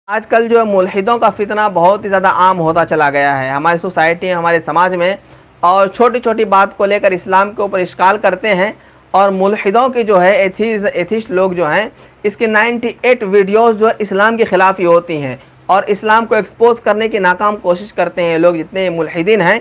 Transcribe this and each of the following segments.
आजकल जो है मुल्हिदों का फितना बहुत ही ज़्यादा आम होता चला गया है हमारी सोसाइटी में, हमारे समाज में। और छोटी छोटी बात को लेकर इस्लाम के ऊपर इश्काल करते हैं। और मुल्हिदों की जो है एथिस्ट लोग जो हैं, इसकी 98 वीडियोस जो है इस्लाम के ख़िलाफ़ ही होती हैं और इस्लाम को एक्सपोज करने की नाकाम कोशिश करते हैं लोग जितने मुल्हिदीन हैं।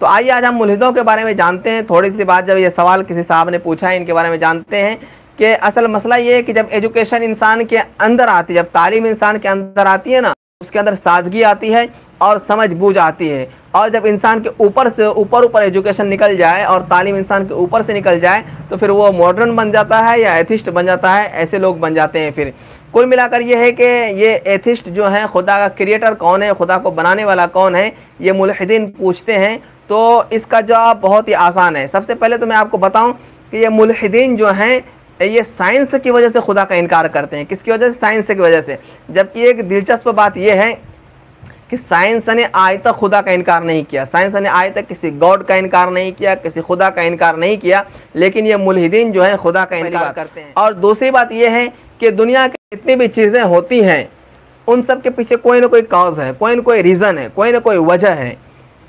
तो आइए आज हम मुल्हिदों के बारे में जानते हैं थोड़ी सी बात। जब ये सवाल किसी साहब ने पूछा है, इनके बारे में जानते हैं कि असल मसला ये है कि जब एजुकेशन इंसान के अंदर आती है, जब तालीम इंसान के अंदर आती है ना, उसके अंदर सादगी आती है और समझ बूझ आती है। और जब इंसान के ऊपर से ऊपर एजुकेशन निकल जाए और तालीम इंसान के ऊपर से निकल जाए तो फिर वो मॉडर्न बन जाता है या एथिस्ट बन जाता है। ऐसे लोग बन जाते हैं। फिर कुल मिलाकर ये है कि ये एथिस्ट जो हैं, खुदा का क्रिएटर कौन है, खुदा को बनाने वाला कौन है, ये मुल्हिदीन पूछते हैं। तो इसका जवाब बहुत ही आसान है। सबसे पहले तो मैं आपको बताऊं कि ये मुल्हिदीन जो हैं, ये साइंस की वजह से खुदा का इनकार करते हैं। किसकी वजह से? साइंस की वजह से। जबकि एक दिलचस्प बात यह है कि साइंस ने आज तक खुदा का इनकार नहीं किया। साइंस ने आज तक किसी गॉड का इनकार नहीं किया, किसी खुदा का इनकार नहीं किया, लेकिन ये मुल्हिदीन जो है खुदा का इनकार करते हैं। और दूसरी बात यह है कि दुनिया की जितनी भी चीज़ें होती हैं, उन सब के पीछे कोई ना कोई कॉज है, कोई ना कोई रीज़न है, कोई ना कोई वजह है,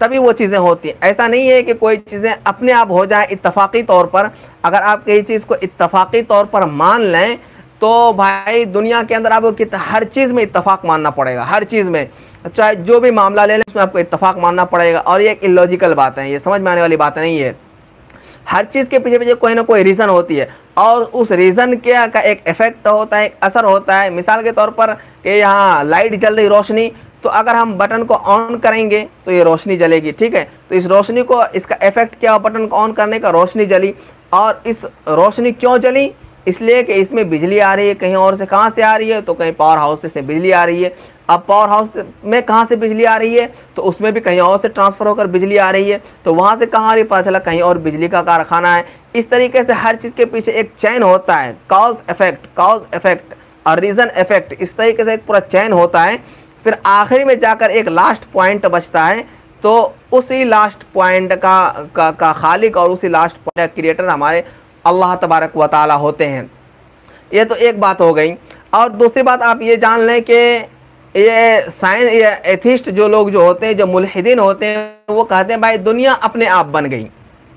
तभी वो चीज़ें होती हैं। ऐसा नहीं है कि कोई चीज़ें अपने आप हो जाए इत्तफाक़ी तौर पर। अगर आप किसी चीज़ को इत्तफाक़ी तौर पर मान लें तो भाई दुनिया के अंदर आपको हर चीज़ में इत्तफाक़ मानना पड़ेगा। हर चीज़ में, चाहे जो भी मामला ले लें उसमें आपको इत्तफाक़ मानना पड़ेगा। और ये एक इलॉजिकल बात है, ये समझ में आने वाली बात नहीं है। हर चीज़ के पीछे कोई ना कोई रीज़न होती है और उस रीज़न के का एक इफ़ेक्ट होता है, एक असर होता है। मिसाल के तौर पर कि यहाँ लाइट जल रही, रोशनी, तो अगर हम बटन को ऑन करेंगे तो ये रोशनी जलेगी, ठीक है। तो इस रोशनी को, इसका इफेक्ट क्या, बटन को ऑन करने का, रोशनी जली। और इस रोशनी क्यों जली? इसलिए कि इसमें बिजली आ रही है कहीं और से। कहाँ से आ रही है? तो कहीं पावर हाउस से बिजली आ रही है। अब पावर हाउस में कहाँ से बिजली आ रही है? तो उसमें भी कहीं और से ट्रांसफ़र होकर बिजली आ रही है। तो वहाँ से कहाँ आ रही है? पता चला कहीं और बिजली का कारखाना है। इस तरीके से हर चीज़ के पीछे एक चैन होता है, कॉज इफेक्ट और रीज़न इफेक्ट। इस तरीके से एक पूरा चैन होता है। फिर आखिरी में जाकर एक लास्ट पॉइंट बचता है। तो उसी लास्ट पॉइंट का खालिक और उसी लास्ट पॉइंट का क्रिएटर हमारे अल्लाह तबारक व तआला होते हैं। ये तो एक बात हो गई। और दूसरी बात आप ये जान लें कि ये एथिस्ट जो लोग जो होते हैं, जो मुल्हिदीन होते हैं, वो कहते हैं भाई दुनिया अपने आप बन गई,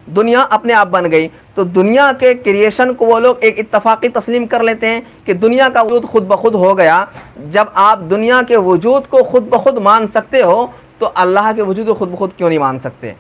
दुनिया अपने आप बन गई। तो दुनिया के क्रिएशन को वो लोग एक इत्तफाक़ी तस्लीम कर लेते हैं कि दुनिया का वजूद खुद ब खुद हो गया। जब आप दुनिया के वजूद को खुद ब खुद मान सकते हो तो अल्लाह के वजूद को खुद ब खुद क्यों नहीं मान सकते?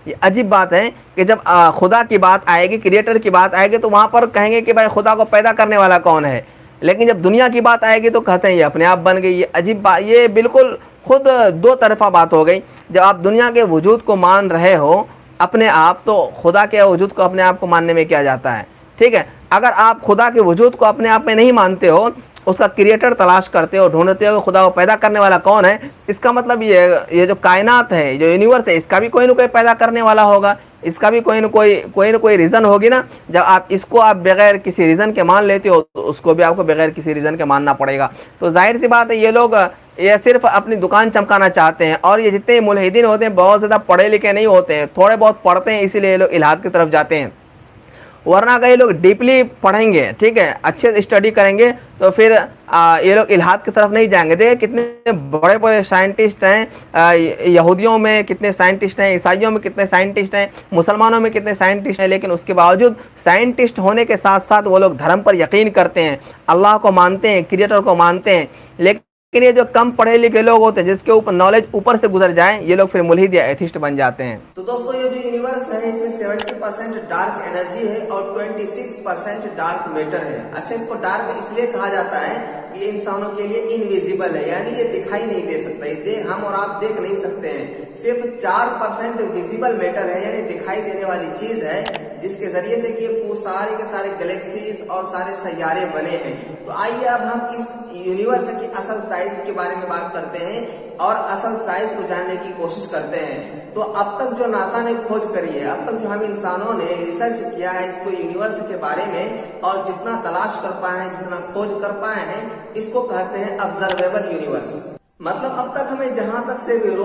ये अजीब बात है कि जब खुदा की बात आएगी, क्रिएटर की बात आएगी, तो वहाँ पर कहेंगे कि भाई खुदा को पैदा करने वाला कौन है। लेकिन जब दुनिया की बात आएगी तो कहते हैं ये अपने आप बन गई। ये अजीब बात, ये बिल्कुल खुद दो तरफा बात हो गई। जब आप दुनिया के वजूद को मान रहे हो अपने आप, तो खुदा के वजूद को अपने आप को मानने में क्या जाता है? ठीक है। अगर आप खुदा के वजूद को अपने आप में नहीं मानते हो, उसका क्रिएटर तलाश करते हो, ढूंढते हो खुदा को पैदा करने वाला कौन है, इसका मतलब ये जो कायनात है, जो यूनिवर्स है, इसका भी कोई ना कोई पैदा करने वाला होगा। इसका भी कोई ना कोई रीज़न होगी ना। जब आप इसको आप बगैर किसी रीज़न के मान लेते हो तो उसको भी आपको बगैर किसी रीज़न के मानना पड़ेगा। तो जाहिर सी बात है ये लोग ये सिर्फ अपनी दुकान चमकाना चाहते हैं। और ये जितने मुल्हिदीन होते हैं बहुत ज़्यादा पढ़े लिखे नहीं होते हैं, थोड़े बहुत पढ़ते हैं, इसीलिए ये लोग इल्हाद की तरफ जाते हैं। वरना अगर ये लोग डीपली पढ़ेंगे, ठीक है, अच्छे से स्टडी करेंगे, तो फिर ये लोग इल्हाद की तरफ नहीं जाएंगे। देखिए कितने बड़े बड़े साइंटिस्ट हैं, यहूदियों में कितने साइंटिस्ट हैं, ईसाइयों में कितने साइंटिस्ट हैं, मुसलमानों में कितने साइंटिस्ट हैं, लेकिन उसके बावजूद साइंटिस्ट होने के साथ साथ वो लोग धर्म पर यकीन करते हैं, अल्लाह को मानते हैं, क्रिएटर को मानते हैं। लेकिन ये जो कम पढ़े लिखे लोग होते हैं, जिसके ऊपर नॉलेज ऊपर से गुजर जाए, ये लोग फिर मुल्हिद या एथिस्ट बन जाते हैं। तो दोस्तों ये जो यूनिवर्स है इसमें 70% डार्क एनर्जी है और 26% डार्क मैटर है। अच्छा, इसको डार्क इसलिए कहा जाता है कि ये इंसानों के लिए इनविजिबल है, यानी ये दिखाई नहीं दे सकता, ये हम और आप देख नहीं सकते हैं। सिर्फ 4% विजिबल मैटर है, यानी दिखाई देने वाली चीज है, जिसके जरिए से कि सारे के सारे गैलेक्सीज और सारे सैयारे बने हैं। तो आइए अब हम इस यूनिवर्स की असल साइज के बारे में बात करते हैं और असल साइज को जानने की कोशिश करते हैं। तो अब तक जो नासा ने खोज करी है, अब तक जो हम इंसानों ने रिसर्च किया है इसको यूनिवर्स के बारे में, और जितना तलाश कर पाए हैं, जितना खोज कर पाए हैं, इसको कहते हैं ऑब्जर्वेबल यूनिवर्स। मतलब अब तक हमें जहां तक से भी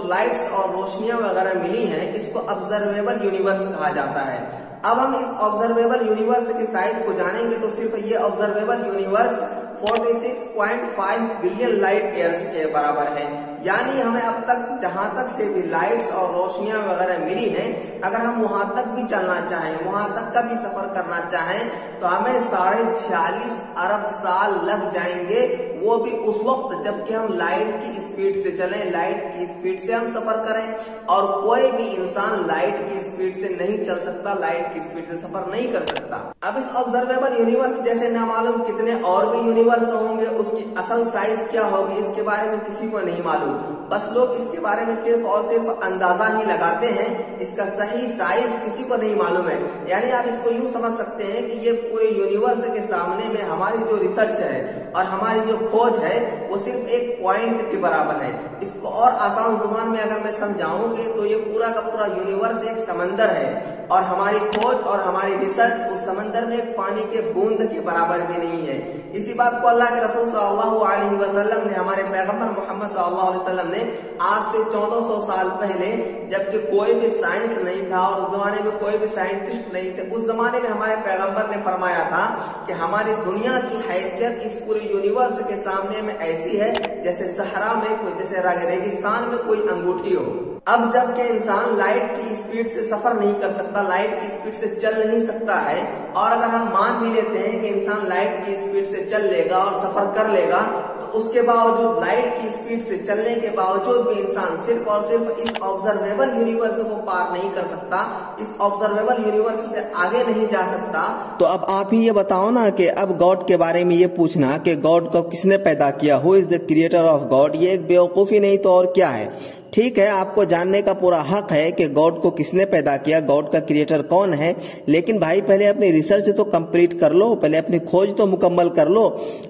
लाइट्स और रोशनियां वगैरह मिली हैं, इसको ऑब्जर्वेबल यूनिवर्स कहा जाता है। अब हम इस ऑब्जर्वेबल यूनिवर्स के साइज को जानेंगे तो सिर्फ ये observable universe 46.5 billion light years के बराबर है। यानी हमें अब तक जहां तक से भी लाइट्स और रोशनियां वगैरह मिली हैं, अगर हम वहां तक भी चलना चाहें, वहां तक का भी सफर करना चाहें, तो हमें 46.5 अरब साल लग जाएंगे, वो भी उस वक्त जबकि हम लाइट की स्पीड से चलें, लाइट की स्पीड से हम सफर करें। और कोई भी इंसान लाइट की स्पीड से नहीं चल सकता, लाइट की स्पीड से सफर नहीं कर सकता। अब इस ऑब्जर्वेबल यूनिवर्स जैसे ना मालूम कितने और भी यूनिवर्स होंगे, उसकी असल साइज क्या होगी इसके बारे में किसी को नहीं मालूम। बस लोग इसके बारे में सिर्फ और सिर्फ अंदाजा ही लगाते हैं, इसका सही साइज किसी को नहीं मालूम है। यानी आप इसको यूं समझ सकते हैं कि ये पूरे यूनिवर्स के सामने में हमारी जो रिसर्च है और हमारी जो खोज है वो सिर्फ एक पॉइंट के बराबर है। इसको और आसान जुबान में अगर मैं समझाऊंगी तो ये पूरा का पूरा यूनिवर्स एक समंदर है और हमारी खोज और हमारी रिसर्च उस समंदर में एक पानी के बूंद के बराबर भी नहीं है। इसी बात को अल्लाह के रसूल सल्लल्लाहु अलैहि वसल्लम ने, हमारे पैगंबर मोहम्मद सल्लल्लाहु अलैहि वसल्लम ने आज से 1400 साल पहले, जबकि कोई भी साइंस नहीं था और उस जमाने में कोई भी साइंटिस्ट नहीं थे, उस जमाने में हमारे पैगंबर ने फरमाया था कि हमारी दुनिया की हैसियत इस पूरे यूनिवर्स के सामने में ऐसी है जैसे सहरा में कोई, जैसे रेगिस्तान में कोई अंगूठी हो। अब जबकि इंसान लाइट की स्पीड से सफर नहीं कर सकता, लाइट की स्पीड से चल नहीं सकता है, और अगर हम मान भी लेते हैं कि इंसान लाइट की स्पीड से चल लेगा और सफर कर लेगा, तो उसके बावजूद, लाइट की स्पीड से चलने के बावजूद भी इंसान सिर्फ और सिर्फ इस ऑब्जर्वेबल यूनिवर्स को पार नहीं कर सकता, इस ऑब्जर्वेबल यूनिवर्स से आगे नहीं जा सकता। तो अब आप ही ये बताओ ना कि अब गॉड के बारे में ये पूछना कि गॉड को किसने पैदा किया, who is the creator of God, ये एक बेवकूफी नहीं तो और क्या है। ठीक है, आपको जानने का पूरा हक है कि गॉड को किसने पैदा किया, गॉड का क्रिएटर कौन है, लेकिन भाई पहले अपनी रिसर्च तो कंप्लीट कर लो, पहले अपनी खोज तो मुकम्मल कर लो।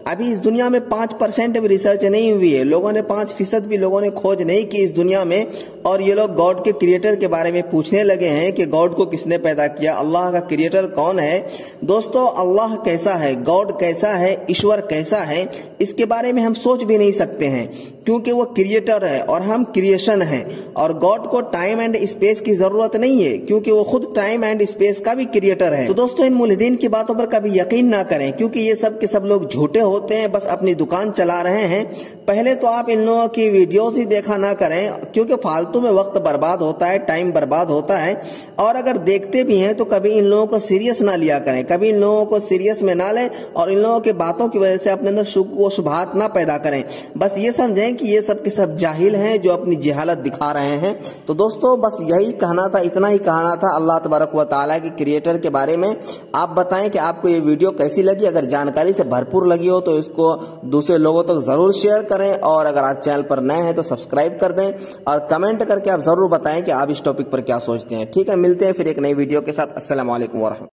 अभी इस दुनिया में 5% भी रिसर्च नहीं हुई है, लोगों ने 5% भी लोगों ने खोज नहीं की इस दुनिया में, और ये लोग गॉड के क्रिएटर के बारे में पूछने लगे हैं कि गॉड को किसने पैदा किया, अल्लाह का क्रिएटर कौन है। दोस्तों, अल्लाह कैसा है, गॉड कैसा है, ईश्वर कैसा है, इसके बारे में हम सोच भी नहीं सकते हैं, क्योंकि वो क्रिएटर है और हम क्रिएशन है। और गॉड को टाइम एंड स्पेस की जरूरत नहीं है, क्योंकि वो खुद टाइम एंड स्पेस का भी क्रिएटर है। तो दोस्तों, इन मुल्हिदीन की बातों पर कभी यकीन ना करें, क्योंकि ये सब के सब लोग झूठे होते हैं, बस अपनी दुकान चला रहे हैं। पहले तो आप इन लोगों की वीडियोस ही देखा ना करें, क्योंकि फालतू में वक्त बर्बाद होता है, टाइम बर्बाद होता है। और अगर देखते भी हैं तो कभी इन लोगों को सीरियस ना लिया करें, कभी इन लोगों को सीरियस में ना लें और इन लोगों की बातों की वजह से अपने अंदर शुबहात ना पैदा करें। बस ये समझें कि ये सब के सब जाहिल हैं जो अपनी जहालत दिखा रहे हैं। तो दोस्तों, बस यही कहना था, इतना ही कहना था अल्लाह तबारक व तआला के क्रिएटर के बारे में। आप बताएं कि आपको ये वीडियो कैसी लगी। अगर जानकारी से भरपूर लगी हो तो इसको दूसरे लोगों तक जरूर शेयर करें, और अगर आप चैनल पर नए हैं तो सब्सक्राइब कर दें, और कमेंट करके आप जरूर बताएं कि आप इस टॉपिक पर क्या सोचते हैं। ठीक है, मिलते हैं फिर एक नई वीडियो के साथ। अस्सलाम वालेकुम वरहमतुल्लाह।